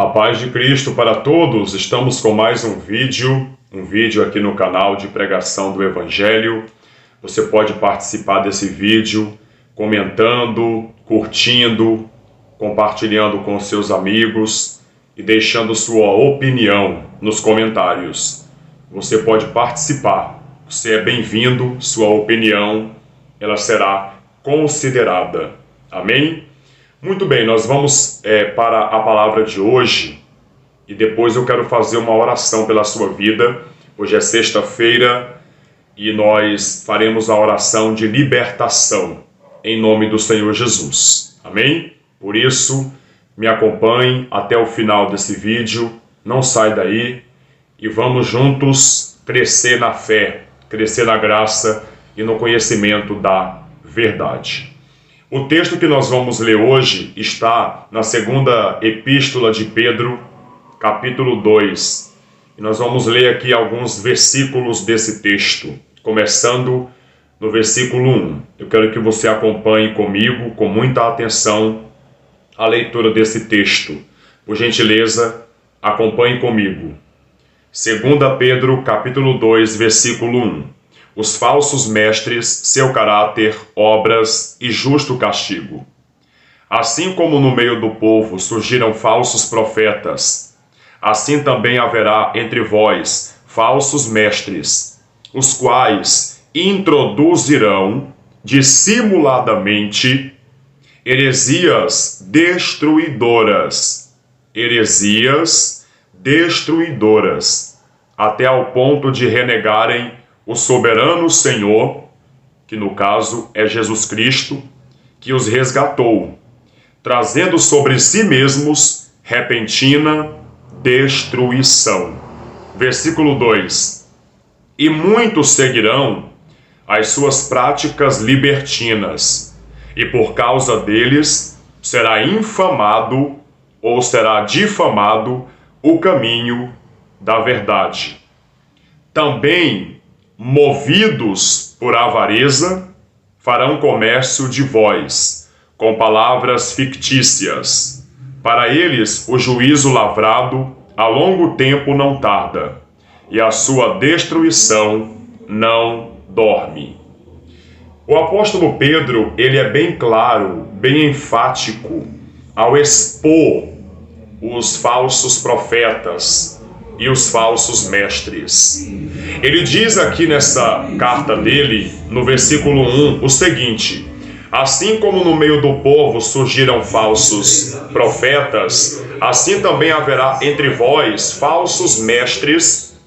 A paz de Cristo para todos. Estamos com mais um vídeo aqui no canal de pregação do Evangelho. Você pode participar desse vídeo comentando, curtindo, compartilhando com seus amigos e deixando sua opinião nos comentários. Você pode participar. Você é bem-vindo, sua opinião, ela será considerada. Amém? Muito bem, nós vamos para a palavra de hoje e depois eu quero fazer uma oração pela sua vida. Hoje é sexta-feira e nós faremos a oração de libertação em nome do Senhor Jesus. Amém? Por isso, me acompanhe até o final desse vídeo, não sai daí e vamos juntos crescer na fé, crescer na graça e no conhecimento da verdade. O texto que nós vamos ler hoje está na segunda epístola de Pedro, capítulo 2. E nós vamos ler aqui alguns versículos desse texto, começando no versículo 1. Eu quero que você acompanhe comigo, com muita atenção, a leitura desse texto. Por gentileza, acompanhe comigo. 2 Pedro, capítulo 2, versículo 1. Os falsos mestres, seu caráter, obras e justo castigo. Assim como no meio do povo surgiram falsos profetas, assim também haverá entre vós falsos mestres, os quais introduzirão dissimuladamente heresias destruidoras, até ao ponto de renegarem o soberano Senhor, que no caso é Jesus Cristo, que os resgatou, trazendo sobre si mesmos repentina destruição. Versículo 2. E muitos seguirão as suas práticas libertinas, e por causa deles será infamado ou será difamado o caminho da verdade. Também movidos por avareza, farão comércio de vós, com palavras fictícias. Para eles, o juízo lavrado a longo tempo não tarda, e a sua destruição não dorme. O apóstolo Pedro, ele é bem claro, bem enfático, ao expor os falsos profetas e os falsos mestres. Ele diz aqui nessa carta dele, no versículo 1, o seguinte: assim como no meio do povo surgiram falsos profetas, assim também haverá entre vós falsos mestres,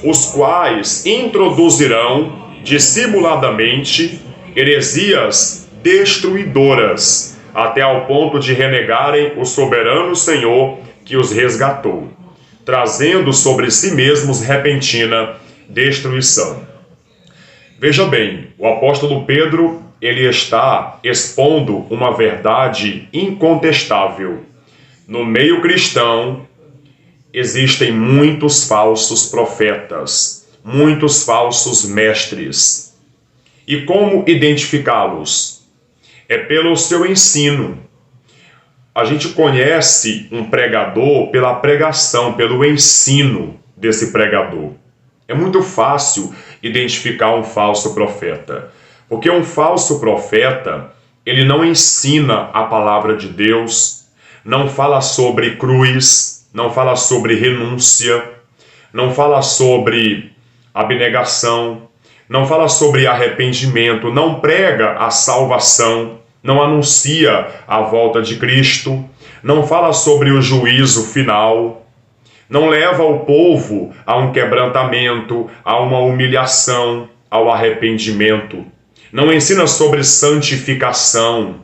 os quais introduzirão dissimuladamente heresias destruidoras, até ao ponto de renegarem o soberano Senhor que os resgatou, trazendo sobre si mesmos repentina destruição. Veja bem, o apóstolo Pedro, ele está expondo uma verdade incontestável. No meio cristão, existem muitos falsos profetas, muitos falsos mestres. E como identificá-los? É pelo seu ensino. A gente conhece um pregador pela pregação, pelo ensino desse pregador. É muito fácil identificar um falso profeta, porque um falso profeta, ele não ensina a palavra de Deus, não fala sobre cruz, não fala sobre renúncia, não fala sobre abnegação, não fala sobre arrependimento, não prega a salvação, não anuncia a volta de Cristo, não fala sobre o juízo final, não leva o povo a um quebrantamento, a uma humilhação, ao arrependimento, não ensina sobre santificação,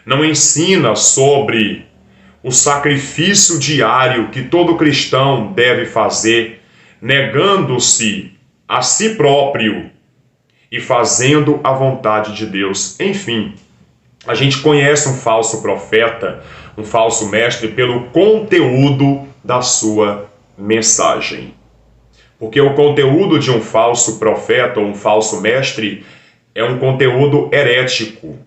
não ensina sobre o sacrifício diário que todo cristão deve fazer, negando-se a si próprio e fazendo a vontade de Deus. Enfim, a gente conhece um falso profeta, um falso mestre, pelo conteúdo da sua mensagem. Porque o conteúdo de um falso profeta ou um falso mestre é um conteúdo herético.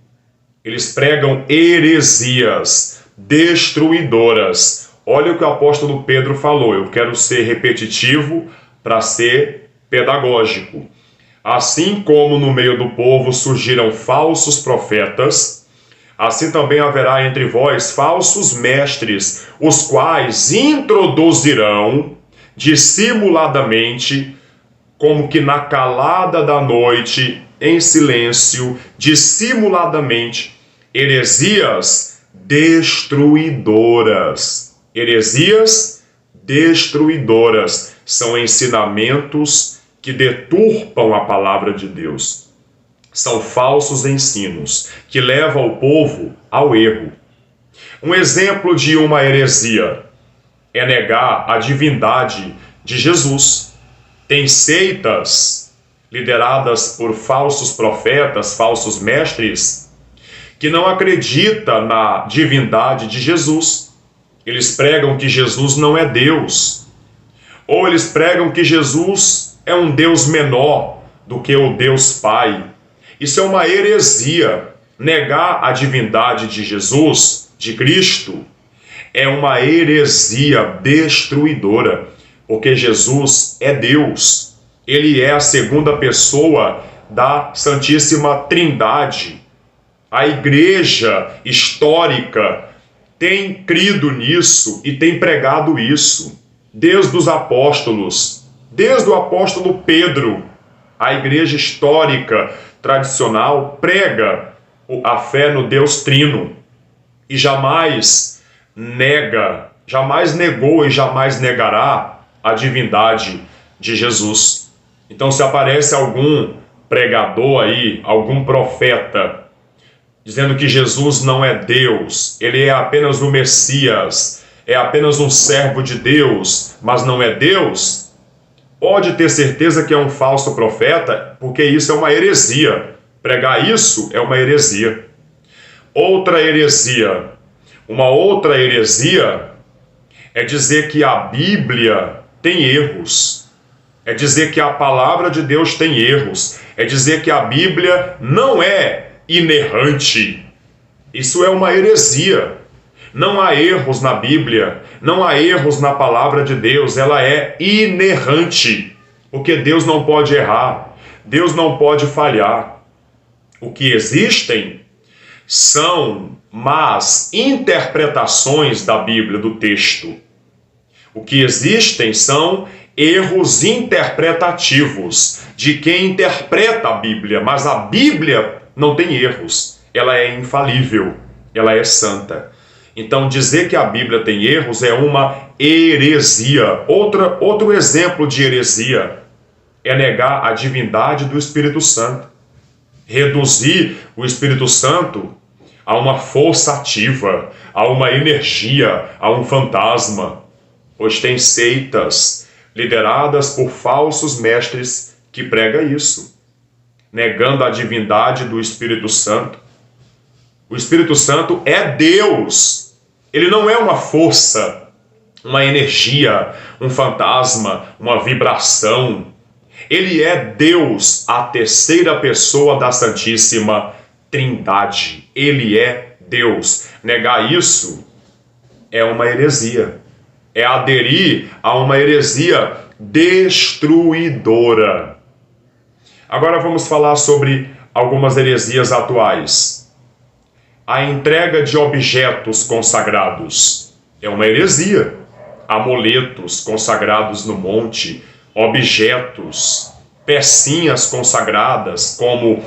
Eles pregam heresias destruidoras, olha o que o apóstolo Pedro falou. Eu quero ser repetitivo para ser pedagógico. Assim como no meio do povo surgiram falsos profetas, assim também haverá entre vós falsos mestres, os quais introduzirão dissimuladamente, como que na calada da noite, em silêncio, dissimuladamente, heresias destruidoras. Heresias destruidoras são ensinamentos que deturpam a palavra de Deus. São falsos ensinos que levam o povo ao erro. Um exemplo de uma heresia é negar a divindade de Jesus. Tem seitas lideradas por falsos profetas, falsos mestres, que não acreditam na divindade de Jesus. Eles pregam que Jesus não é Deus. Ou eles pregam que Jesus é um Deus menor do que o Deus Pai. Isso é uma heresia. Negar a divindade de Jesus, de Cristo, é uma heresia destruidora, porque Jesus é Deus. Ele é a segunda pessoa da Santíssima Trindade. A igreja histórica tem crido nisso e tem pregado isso. Desde os apóstolos, desde o apóstolo Pedro, a igreja histórica tradicional prega a fé no Deus Trino e jamais negou e jamais negará a divindade de Jesus. Então, se aparece algum pregador aí, algum profeta, dizendo que Jesus não é Deus, ele é apenas o Messias, é apenas um servo de Deus, mas não é Deus, pode ter certeza que é um falso profeta, porque isso é uma heresia. Pregar isso é uma heresia. Uma outra heresia é dizer que a Bíblia tem erros. É dizer que a palavra de Deus tem erros. É dizer que a Bíblia não é inerrante. Isso é uma heresia. Não há erros na Bíblia, não há erros na palavra de Deus, ela é inerrante, porque Deus não pode errar, Deus não pode falhar. O que existem são más interpretações da Bíblia, do texto. O que existem são erros interpretativos de quem interpreta a Bíblia, mas a Bíblia não tem erros, ela é infalível, ela é santa. Então, dizer que a Bíblia tem erros é uma heresia. Outro exemplo de heresia é negar a divindade do Espírito Santo. Reduzir o Espírito Santo a uma força ativa, a uma energia, a um fantasma. Pois tem seitas lideradas por falsos mestres que pregam isso, negando a divindade do Espírito Santo. O Espírito Santo é Deus. Ele não é uma força, uma energia, um fantasma, uma vibração. Ele é Deus, a terceira pessoa da Santíssima Trindade. Ele é Deus. Negar isso é uma heresia. É aderir a uma heresia destruidora. Agora vamos falar sobre algumas heresias atuais. A entrega de objetos consagrados é uma heresia. Amuletos consagrados no monte, objetos, pecinhas consagradas, como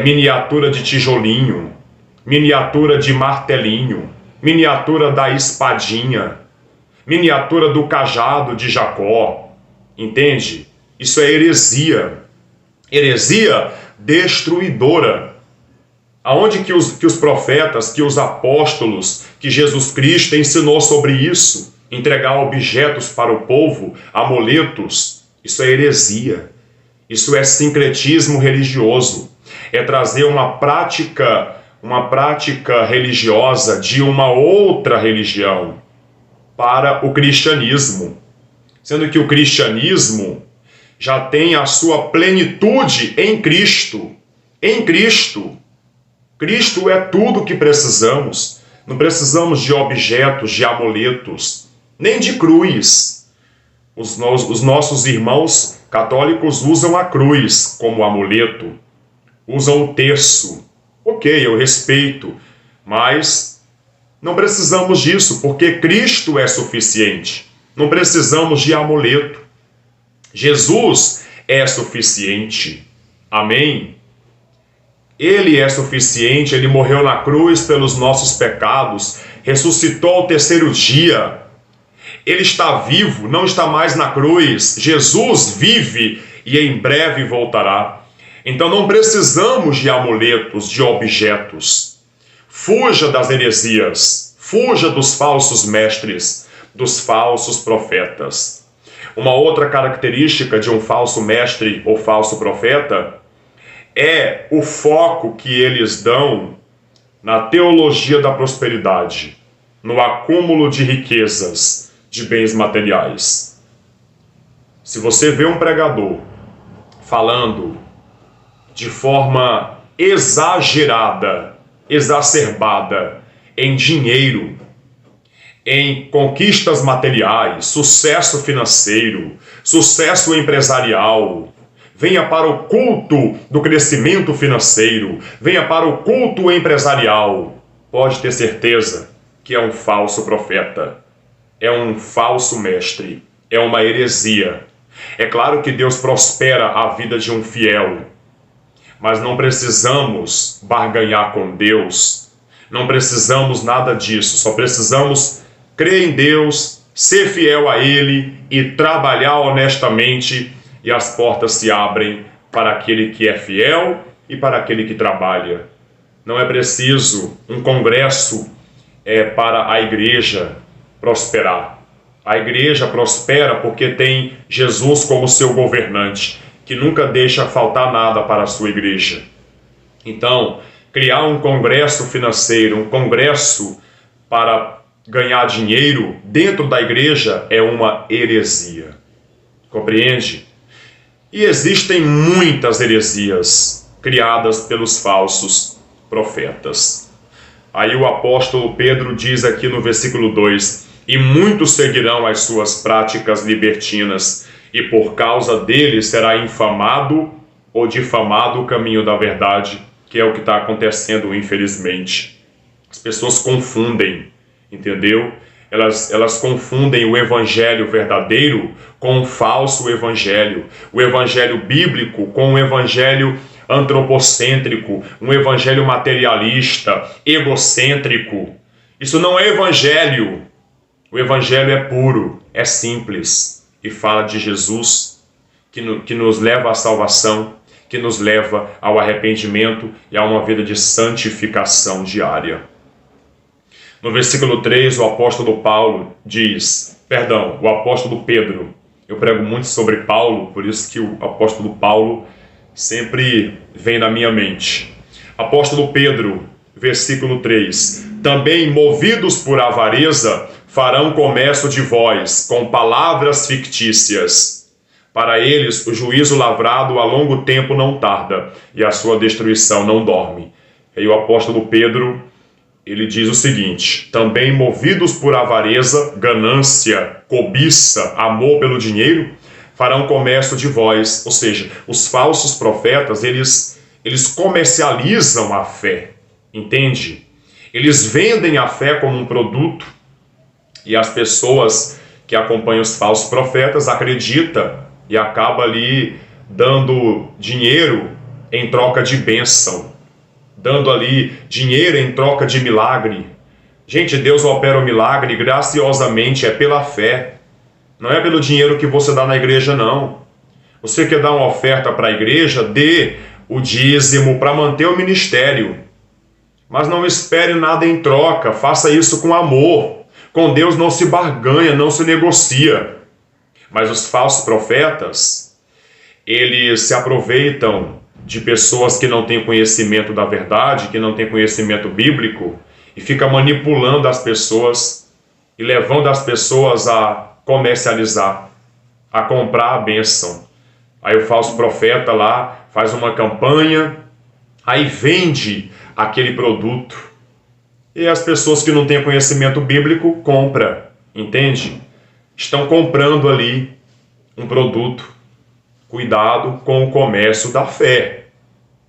miniatura de tijolinho, miniatura de martelinho, miniatura da espadinha, miniatura do cajado de Jacó. Entende? Isso é heresia. Heresia destruidora. Aonde que os profetas, que os apóstolos, que Jesus Cristo ensinou sobre isso? Entregar objetos para o povo, amuletos. Isso é heresia. Isso é sincretismo religioso. É trazer uma prática religiosa de uma outra religião para o cristianismo. Sendo que o cristianismo já tem a sua plenitude em Cristo. Em Cristo. Cristo é tudo o que precisamos. Não precisamos de objetos, de amuletos, nem de cruz. Os nossos irmãos católicos usam a cruz como amuleto, usam o terço. Ok, eu respeito, mas não precisamos disso, porque Cristo é suficiente. Não precisamos de amuleto. Jesus é suficiente. Amém? Ele é suficiente, ele morreu na cruz pelos nossos pecados, ressuscitou ao terceiro dia. Ele está vivo, não está mais na cruz. Jesus vive e em breve voltará. Então não precisamos de amuletos, de objetos. Fuja das heresias, fuja dos falsos mestres, dos falsos profetas. Uma outra característica de um falso mestre ou falso profeta é o foco que eles dão na teologia da prosperidade, no acúmulo de riquezas, de bens materiais. Se você vê um pregador falando de forma exagerada, exacerbada em dinheiro, em conquistas materiais, sucesso financeiro, sucesso empresarial, venha para o culto do crescimento financeiro, venha para o culto empresarial, pode ter certeza que é um falso profeta, é um falso mestre, é uma heresia. É claro que Deus prospera a vida de um fiel, mas não precisamos barganhar com Deus, não precisamos nada disso, só precisamos crer em Deus, ser fiel a Ele e trabalhar honestamente, e as portas se abrem para aquele que é fiel e para aquele que trabalha. Não é preciso um congresso para a igreja prosperar. A igreja prospera porque tem Jesus como seu governante, que nunca deixa faltar nada para a sua igreja. Então, criar um congresso financeiro, um congresso para ganhar dinheiro dentro da igreja é uma heresia. Compreende? E existem muitas heresias criadas pelos falsos profetas. Aí o apóstolo Pedro diz aqui no versículo 2: e muitos seguirão as suas práticas libertinas, e por causa deles será infamado ou difamado o caminho da verdade, que é o que está acontecendo, infelizmente. As pessoas confundem, entendeu? Elas confundem o evangelho verdadeiro com um falso evangelho, o evangelho bíblico com o evangelho antropocêntrico, um evangelho materialista, egocêntrico. Isso não é evangelho. O evangelho é puro, é simples e fala de Jesus, que nos leva à salvação, que nos leva ao arrependimento e a uma vida de santificação diária. No versículo 3, o apóstolo Pedro, eu prego muito sobre Paulo, por isso que o apóstolo Paulo sempre vem na minha mente. Apóstolo Pedro, versículo 3: também movidos por avareza, farão comércio de vós, com palavras fictícias. Para eles, o juízo lavrado a longo tempo não tarda, e a sua destruição não dorme. E o apóstolo Pedro, ele diz o seguinte: também movidos por avareza, ganância, cobiça, amor pelo dinheiro, farão comércio de vós. Ou seja, os falsos profetas, eles comercializam a fé, entende? Eles vendem a fé como um produto, e as pessoas que acompanham os falsos profetas acreditam e acabam ali dando dinheiro em troca de bênção, dando ali dinheiro em troca de milagre. Gente, Deus opera o milagre graciosamente, é pela fé. Não é pelo dinheiro que você dá na igreja, não. Você quer dar uma oferta para a igreja, dê o dízimo para manter o ministério. Mas não espere nada em troca, faça isso com amor. Com Deus não se barganha, não se negocia. Mas os falsos profetas, eles se aproveitam de pessoas que não têm conhecimento da verdade, que não têm conhecimento bíblico, e fica manipulando as pessoas e levando as pessoas a comercializar, a comprar a bênção. Aí o falso profeta lá faz uma campanha, aí vende aquele produto, E as pessoas que não têm conhecimento bíblico compram, entende? Estão comprando ali um produto. Cuidado com o comércio da fé.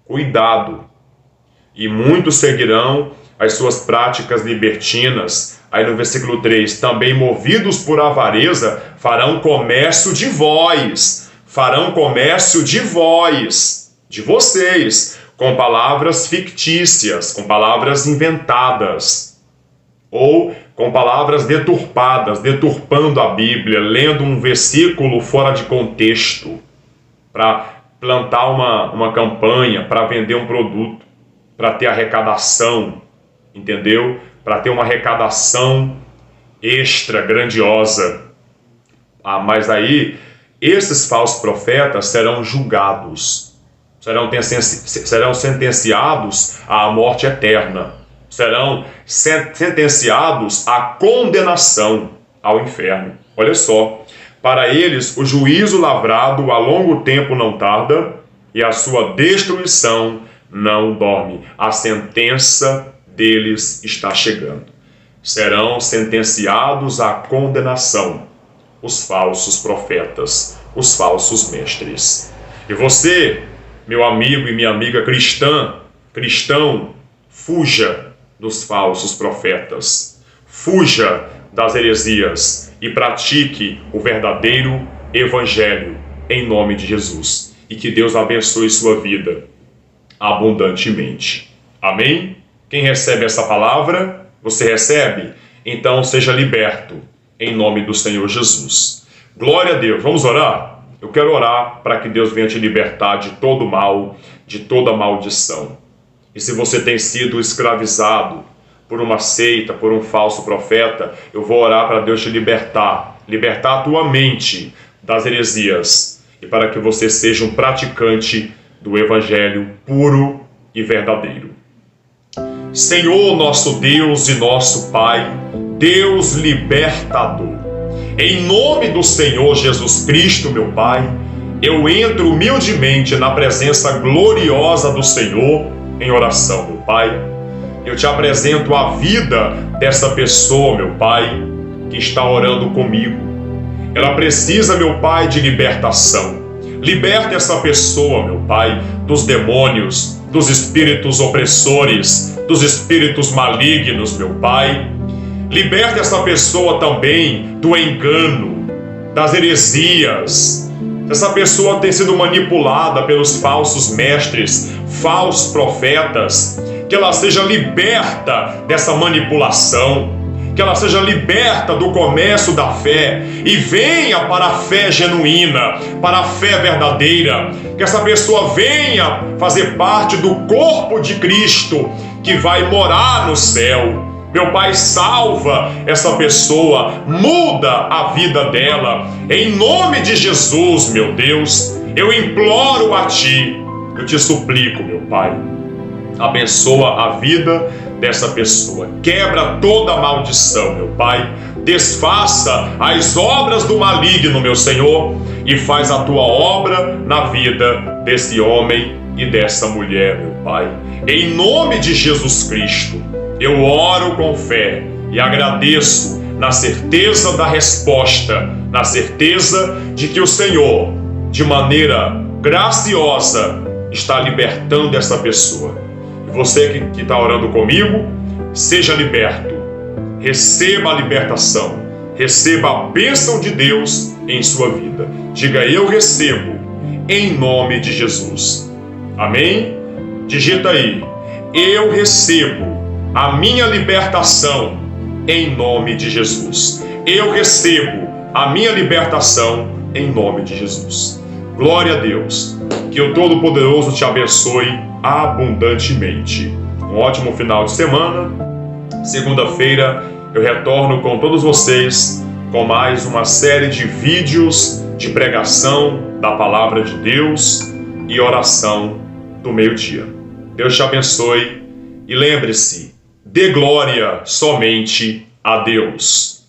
Cuidado. E muitos seguirão as suas práticas libertinas. Aí no versículo 3, também movidos por avareza, farão comércio de vós. Farão comércio de vós, de vocês, com palavras fictícias, com palavras inventadas, ou com palavras deturpadas, deturpando a Bíblia, lendo um versículo fora de contexto, para plantar uma campanha, para vender um produto, para ter arrecadação, entendeu? Para ter uma arrecadação extra grandiosa. Mas aí, esses falsos profetas serão julgados, serão sentenciados à morte eterna, serão sentenciados à condenação ao inferno. Olha só, para eles o juízo lavrado a longo tempo não tarda e a sua destruição não dorme. A sentença deles está chegando. Serão sentenciados à condenação os falsos profetas, os falsos mestres. E você, meu amigo e minha amiga cristão, fuja dos falsos profetas, fuja das heresias e pratique o verdadeiro evangelho em nome de Jesus. E que Deus abençoe sua vida abundantemente. Amém? Quem recebe essa palavra? Você recebe? Então seja liberto em nome do Senhor Jesus. Glória a Deus. Vamos orar? Eu quero orar para que Deus venha te libertar de todo mal, de toda maldição. E se você tem sido escravizado por uma seita, por um falso profeta, eu vou orar para Deus te libertar a tua mente das heresias e para que você seja um praticante do evangelho puro e verdadeiro. Senhor, nosso Deus e nosso Pai, Deus libertador, em nome do Senhor Jesus Cristo, meu Pai, eu entro humildemente na presença gloriosa do Senhor em oração, meu Pai. Eu te apresento a vida dessa pessoa, meu Pai, que está orando comigo. Ela precisa, meu Pai, de libertação. Liberta essa pessoa, meu Pai, dos demônios, dos espíritos opressores, dos espíritos malignos, meu Pai. Liberta essa pessoa também do engano, das heresias. Essa pessoa tem sido manipulada pelos falsos mestres, falsos profetas. Que ela seja liberta dessa manipulação, que ela seja liberta do comércio da fé e venha para a fé genuína, para a fé verdadeira, que essa pessoa venha fazer parte do corpo de Cristo que vai morar no céu. Meu Pai, salva essa pessoa, muda a vida dela, em nome de Jesus, meu Deus, eu imploro a Ti, eu te suplico, meu Pai. Abençoa a vida dessa pessoa. Quebra toda a maldição, meu Pai. Desfaça as obras do maligno, meu Senhor, e faz a Tua obra na vida desse homem e dessa mulher, meu Pai. Em nome de Jesus Cristo, eu oro com fé e agradeço na certeza da resposta, na certeza de que o Senhor, de maneira graciosa, está libertando essa pessoa. Você que está orando comigo, seja liberto, receba a libertação, receba a bênção de Deus em sua vida. Diga, eu recebo, em nome de Jesus. Amém? Digita aí, eu recebo a minha libertação em nome de Jesus. Eu recebo a minha libertação em nome de Jesus. Glória a Deus. Que o Todo-Poderoso te abençoe abundantemente. Um ótimo final de semana. Segunda-feira eu retorno com todos vocês com mais uma série de vídeos de pregação da Palavra de Deus e oração do meio-dia. Deus te abençoe e lembre-se, dê glória somente a Deus.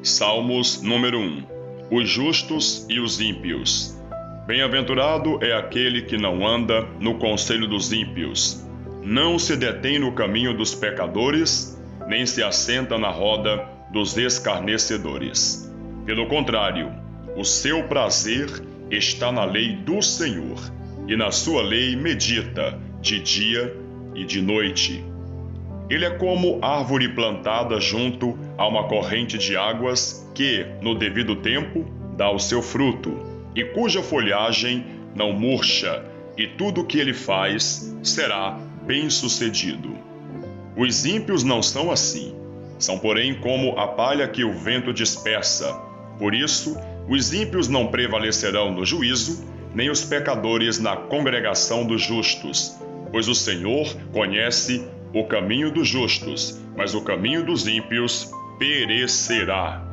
Salmos número 1. Os justos e os ímpios. Bem-aventurado é aquele que não anda no conselho dos ímpios, não se detém no caminho dos pecadores, nem se assenta na roda dos escarnecedores. Pelo contrário, o seu prazer está na lei do Senhor, e na sua lei medita de dia e de noite. Ele é como árvore plantada junto a uma corrente de águas que, no devido tempo, dá o seu fruto, e cuja folhagem não murcha, e tudo o que ele faz será bem-sucedido. Os ímpios não são assim. São, porém, como a palha que o vento dispersa. Por isso, os ímpios não prevalecerão no juízo, nem os pecadores na congregação dos justos. Pois o Senhor conhece o caminho dos justos, mas o caminho dos ímpios perecerá.